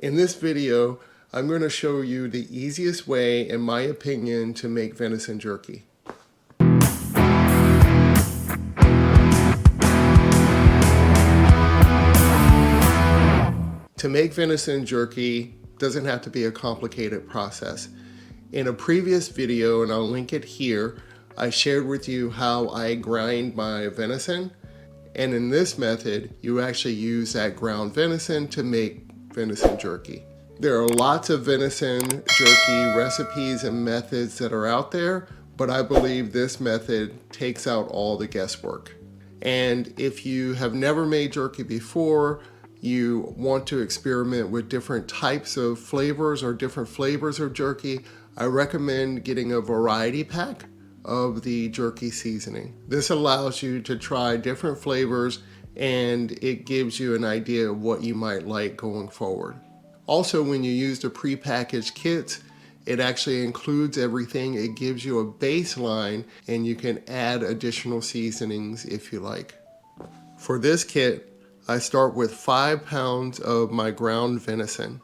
In this video, I'm going to show you the easiest way, in my opinion, to make venison jerky. To make venison jerky doesn't have to be a complicated process. In a previous video, and I'll link it here, I shared with you how I grind my venison. And in this method, you actually use that ground venison to make venison jerky. There are lots of venison jerky recipes and methods that are out there, but I believe this method takes out all the guesswork. And if you have never made jerky before, you want to experiment with different types of flavors or different flavors of jerky, I recommend getting a variety pack of the jerky seasoning. This allows you to try different flavors and it gives you an idea of what you might like going forward. Also, when you use the prepackaged kits, it actually includes everything. It gives you a baseline and you can add additional seasonings if you like. For this kit, I start with 5 pounds of my ground venison.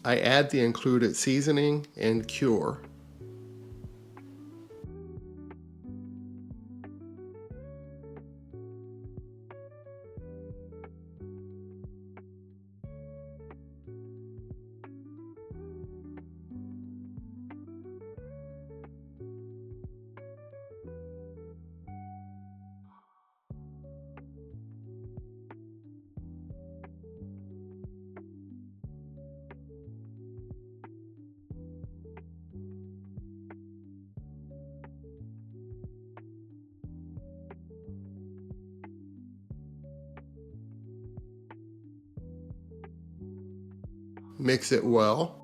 I add the included seasoning and cure. Mix it well.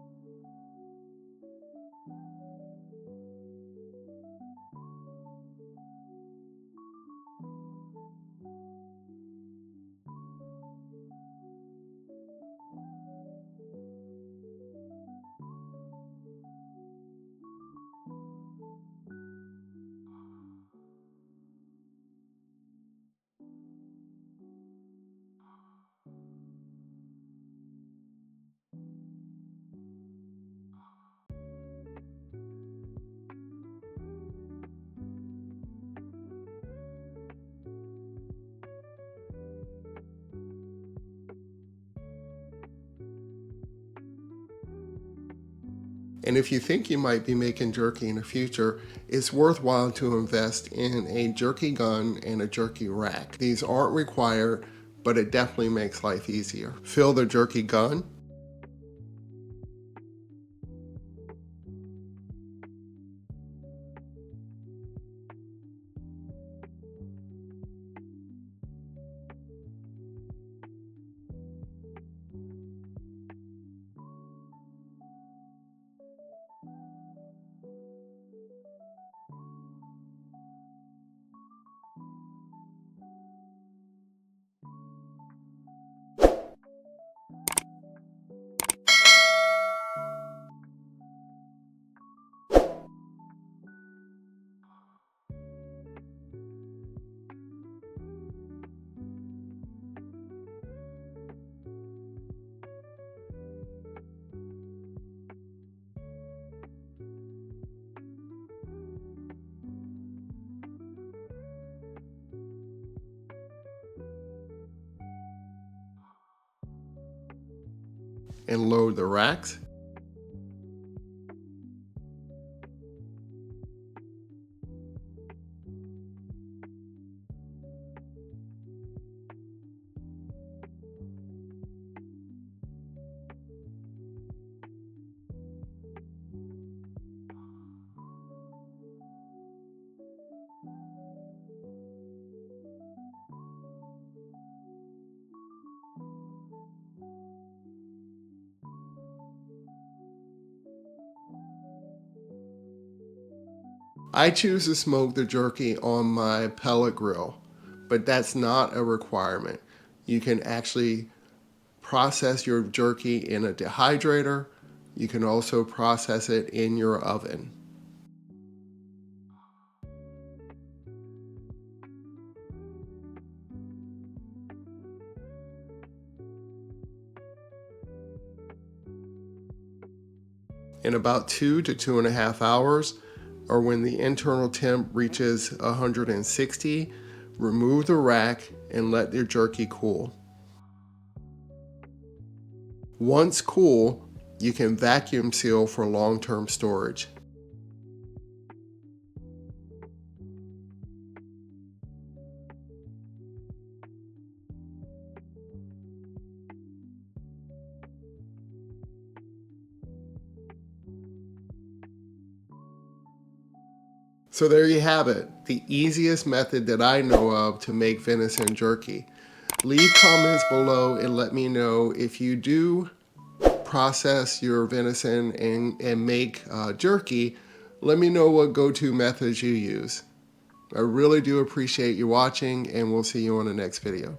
And if you think you might be making jerky in the future, it's worthwhile to invest in a jerky gun and a jerky rack. These aren't required, but it definitely makes life easier. Fill the jerky gun. And load the racks. I choose to smoke the jerky on my pellet grill, but that's not a requirement. You can actually process your jerky in a dehydrator. You can also process it in your oven. in about 2 to 2.5 hours, or when the internal temp reaches 160, remove the rack and let your jerky cool. Once cool, you can vacuum seal for long-term storage. So there you have it, the easiest method that I know of to make venison jerky. Leave comments below and let me know if you do process your venison and make jerky. Let me know what go-to methods you use. I really do appreciate you watching, and we'll see you on the next video.